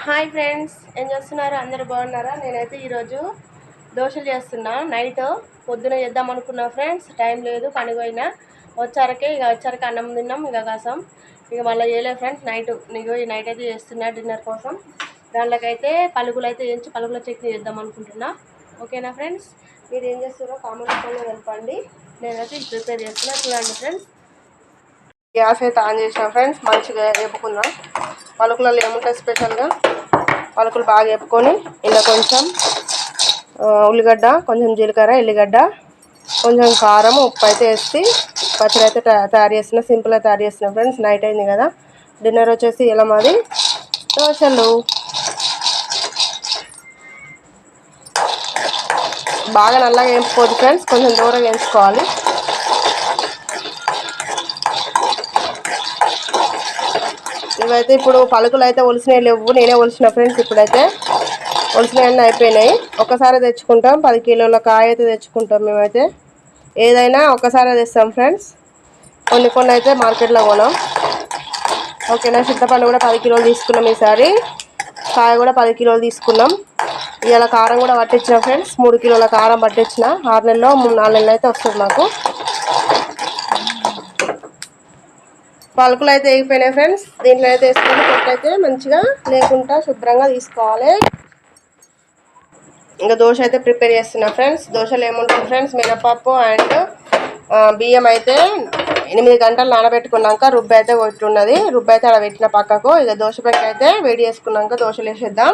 Hi friends, ఏం చేస్తున్నారు? అందరూ బాగున్నారా? నేనైతే ఈరోజు దోశలు చేస్తున్నా. నైట్ పొద్దున చేద్దాం అనుకున్నా ఫ్రెండ్స్, టైం లేదు, పని పోయినా. వచ్చారకే అన్నం తిన్నాం. కాసం మళ్ళీ చేయలేదు ఫ్రెండ్స్. ఈ నైట్ అయితే చేస్తున్నా డిన్నర్ కోసం. దాంట్లోకైతే పలుకులు అయితే వేయించి పలుకుల చట్నీ చేద్దాం అనుకుంటున్నా. ఓకేనా ఫ్రెండ్స్? మీరు ఏం చేస్తారో కామెంట్లో తెలపండి. నేనైతే ప్రిపేర్ చేస్తున్నా, చూడండి ఫ్రెండ్స్. గ్యాస్ అయితే ఆన్ చేసిన ఫ్రెండ్స్, మంచిగా వేపుకుందాం. పలుకులలో ఏముంటాయి స్పెషల్గా? పలుకులు బాగా వేపుకొని ఇలా కొంచెం ఉల్లిగడ్డ, కొంచెం జీలకర్ర, ఎల్లిగడ్డ, కొంచెం కారం, ఉప్పు అయితే వేసి పచ్చడి అయితే తయారు చేస్తున్నా. సింపుల్గా తయారు చేస్తున్నా ఫ్రెండ్స్. నైట్ అయింది కదా. డిన్నర్ వచ్చేసి ఇలా మాది దోశలు. బాగా నల్లగా వేసుకోవద్దు ఫ్రెండ్స్, కొంచెం దూరంగా వేసుకోవాలి. ఇవైతే ఇప్పుడు పలుకులు అయితే ఒలిసినవి లేవు, నేనే ఒలిసిన ఫ్రెండ్స్. ఇప్పుడైతే ఒలిసినవన్నీ అయిపోయినాయి. ఒకసారి తెచ్చుకుంటాం, 10 కిలోల కాయ అయితే తెచ్చుకుంటాం మేమైతే. ఏదైనా ఒకసారి తెస్తాం ఫ్రెండ్స్, కొన్ని అయితే మార్కెట్లో కొనాం. ఓకేనా? చింతపండు కూడా 10 కిలోలు తీసుకున్నాం ఈసారి. కాయ కూడా 10 కిలోలు తీసుకున్నాం. ఇవాళ కారం కూడా పట్టించిన ఫ్రెండ్స్, 3 కిలోల కారం పట్టించిన. 6 నెలలో 4 నెలలు అయితే వస్తుంది నాకు. పలుకులు అయితే వేగిపోయినాయి ఫ్రెండ్స్. దీంట్లో అయితే వేసుకొని పొట్టయితే మంచిగా లేకుండా శుభ్రంగా తీసుకోవాలి. ఇంకా దోశ అయితే ప్రిపేర్ చేస్తున్నా ఫ్రెండ్స్. దోశలు ఏముంటుంది ఫ్రెండ్స్, మినపప్పు అండ్ బియ్యం అయితే 8 గంటలు నానబెట్టుకున్నాక రుబ్బు అయితే కొట్టున్నది. రుబ్బు అయితే అలా పెట్టిన పక్కకు. ఇక దోశ పెంక అయితే వేడి చేసుకున్నాక దోశలు వేసేద్దాం.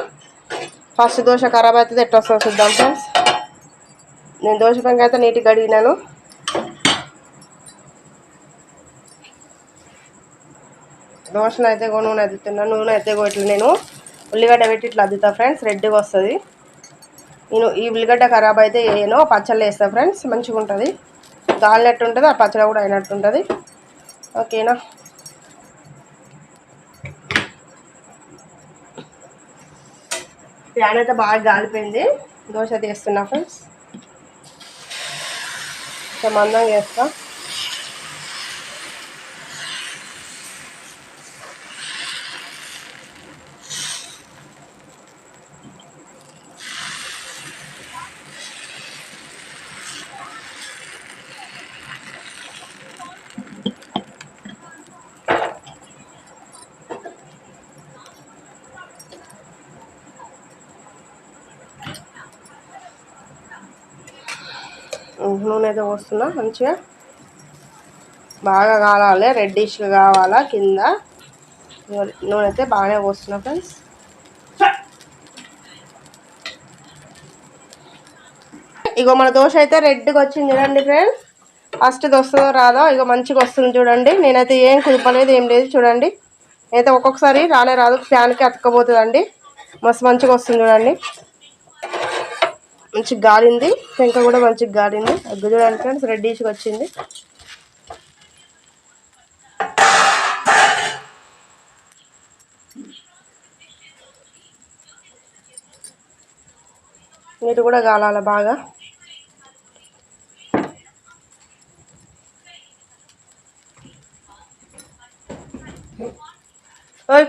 ఫస్ట్ దోశ ఖరాబ్ అవుతుంది, ఎట్లా వస్తుందో చూద్దాం ఫ్రెండ్స్. నేను దోశ పెంక అయితే నీట్గా కడిగినాను. దోశను అయితే నూనె అద్దుతున్నాను. నూనె అయితే ఇట్లా నేను ఉల్లిగడ్డ పెట్టి ఇట్లా అద్దుతా ఫ్రెండ్స్, రెడ్గా వస్తుంది. నేను ఈ ఉల్లిగడ్డ ఖరాబ్ అయితే వేయను, పచ్చళ్ళు వేస్తాను ఫ్రెండ్స్, మంచిగా ఉంటుంది. గాలినట్టు ఉంటుంది, ఆ పచ్చడి కూడా అయినట్టు ఉంటుంది. ఓకేనా? ప్యాన్ అయితే బాగా గాలిపోయింది. దోశ అయితే వేస్తున్నా ఫ్రెండ్స్. కొంచెం మందంగా వేస్తా. నూనె అయితే పోస్తున్నా. మంచిగా బాగా కాలాలి, రెడ్డిష్గా కావాలా కింద. నూనె అయితే బాగానే పోస్తున్నా ఫ్రెండ్స్. ఇగో మన దోశ అయితే రెడ్గా వచ్చింది చూడండి ఫ్రెండ్స్. ఫస్ట్ వస్తుందో రాదో, ఇగో మంచిగా వస్తుంది చూడండి. నేనైతే ఏం కుదపలేదు, ఏం లేదు చూడండి. అయితే ఒక్కొక్కసారి రానే రాదు, ఫ్యాన్కి అతకపోతుందండి. మస్తు మంచిగా వస్తుంది చూడండి. మంచిగా గాలింది, పెంక కూడా మంచిగా గాలింది. అగ్గు చూడండి ఫ్రెండ్స్, రెడ్డిష్గా వచ్చింది. నీరు కూడా గాలాలి బాగా.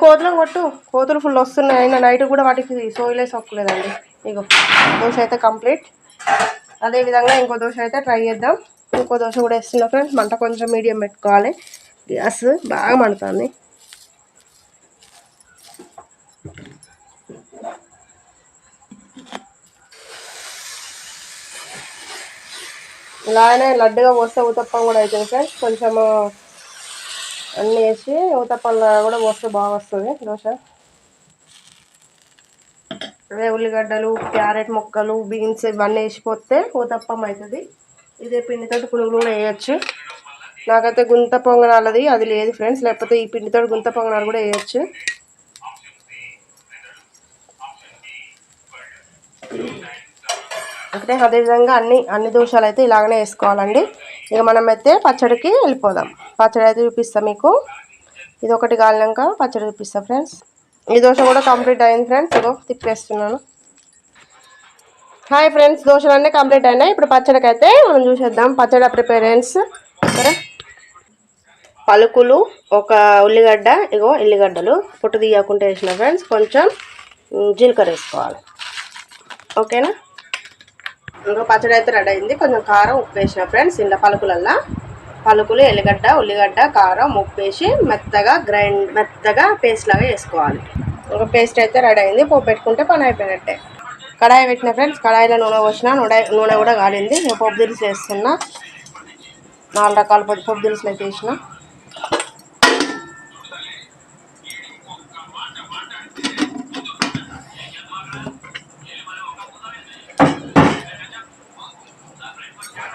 కోతులు కొట్టు, కోతులు ఫుల్ వస్తున్నాయి. అయినా నైట్ కూడా వాటికి సోయిలేసి ఒక్కలేదండి. ఇగో దోశ అయితే కంప్లీట్. అదేవిధంగా ఇంకో దోశ అయితే ట్రై చేద్దాం. ఇంకో దోశ కూడా వేస్తున్నా ఫ్రెండ్స్. మంట కొంచెం మీడియం పెట్టుకోవాలి, గ్యాస్ బాగా మండుతుంది. ఇలానే లడ్డుగా పోస్తే ఊతప్పం కూడా అవుతుంది ఫ్రెండ్స్. కొంచెము అన్నీ వేసి ఊతప్పంలో కూడా పోస్తే బాగా వస్తుంది దోశ. అదే ఉల్లిగడ్డలు, క్యారెట్ ముక్కలు, బీన్స్ ఇవన్నీ వేసిపోతే ఊతప్పం అవుతుంది. ఇదే పిండితోటి పునుగులు కూడా వేయచ్చు. నాకైతే గుంత పొంగనాలది అది లేదు ఫ్రెండ్స్, లేకపోతే ఈ పిండితోటి గుంత పొంగనాలు కూడా వేయచ్చు. అంటే అదేవిధంగా అన్ని దోశలు అయితే ఇలాగనే వేసుకోవాలండి. ఇక మనమైతే పచ్చడికి వెళ్ళిపోదాం. పచ్చడి అయితే చూపిస్తాం మీకు. ఇది ఒకటి కాలినాక పచ్చడి చూపిస్తాం ఫ్రెండ్స్. ఈ దోశ కూడా కంప్లీట్ అయింది ఫ్రెండ్స్. ఇగో తిప్పేస్తున్నాను. హాయ్ ఫ్రెండ్స్, దోశలు అన్నీ కంప్లీట్ అయినాయి. ఇప్పుడు పచ్చడికి అయితే మనం చూసేద్దాం. పచ్చడి ప్రిపరేషన్స్ సరే. పలుకులు, ఒక ఉల్లిగడ్డ, ఇగో ఎల్లిగడ్డలు పొట్టు తీయకుండా వేసిన ఫ్రెండ్స్. కొంచెం జీలకర్ర వేసుకోవాలి. ఓకేనా. ఇంకా పచ్చడి అయితే రెడీ అయింది. కొంచెం కారం ఉప్పు వేసిన ఫ్రెండ్స్. ఇంట్లో పలుకులు ఎల్లిగడ్డ ఉల్లిగడ్డ కారం ఉప్పు వేసి మెత్తగా పేస్ట్ లాగా వేసుకోవాలి. ఇంకా పేస్ట్ అయితే రెడీ అయింది. పోపు పెట్టుకుంటే పని అయిపోయినట్టే. కడాయి పెట్టిన ఫ్రెండ్స్. కడాయిలో నూనె పోసిన. నూనె కూడా కాలింది. పోపు దినుసులు వేస్తున్నా. 4 రకాల పోపు దినుసులు అయితే వేసిన.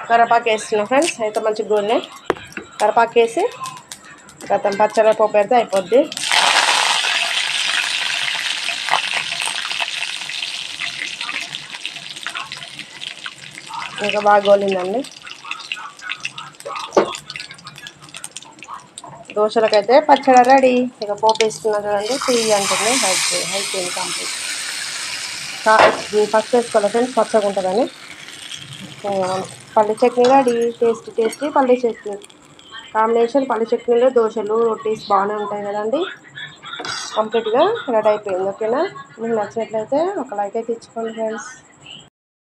కరివేపాకు వేస్తున్నా ఫ్రెండ్స్. అయితే మంచి గోల్ని కరివేపాకు వేసి గతం పచ్చడి పోపు పెడితే అయిపోద్ది. ఇంకా బాగా గోలిందండి. దోశలకైతే పచ్చడి రెడీ. ఇక పోపు వేసుకున్నా చూడండి. టీ అంటుంది అయిపోయింది కంప్లీట్. ఫస్ట్ వేసుకోవాలి ఫ్రెండ్స్, పచ్చగా ఉంటుందని. పల్లి చట్నీ రెడీ. టేస్టీ పల్లి చట్నీ కాంబినేషన్. పల్లి చట్నీలో దోశలు రొటీస్ బాగానే ఉంటాయి కదండి. కంప్లీట్గా రెడీ అయిపోయింది. ఓకేనా. మీకు నచ్చినట్లయితే ఒక లైక్ అయితే ఇచ్చుకోండి ఫ్రెండ్స్.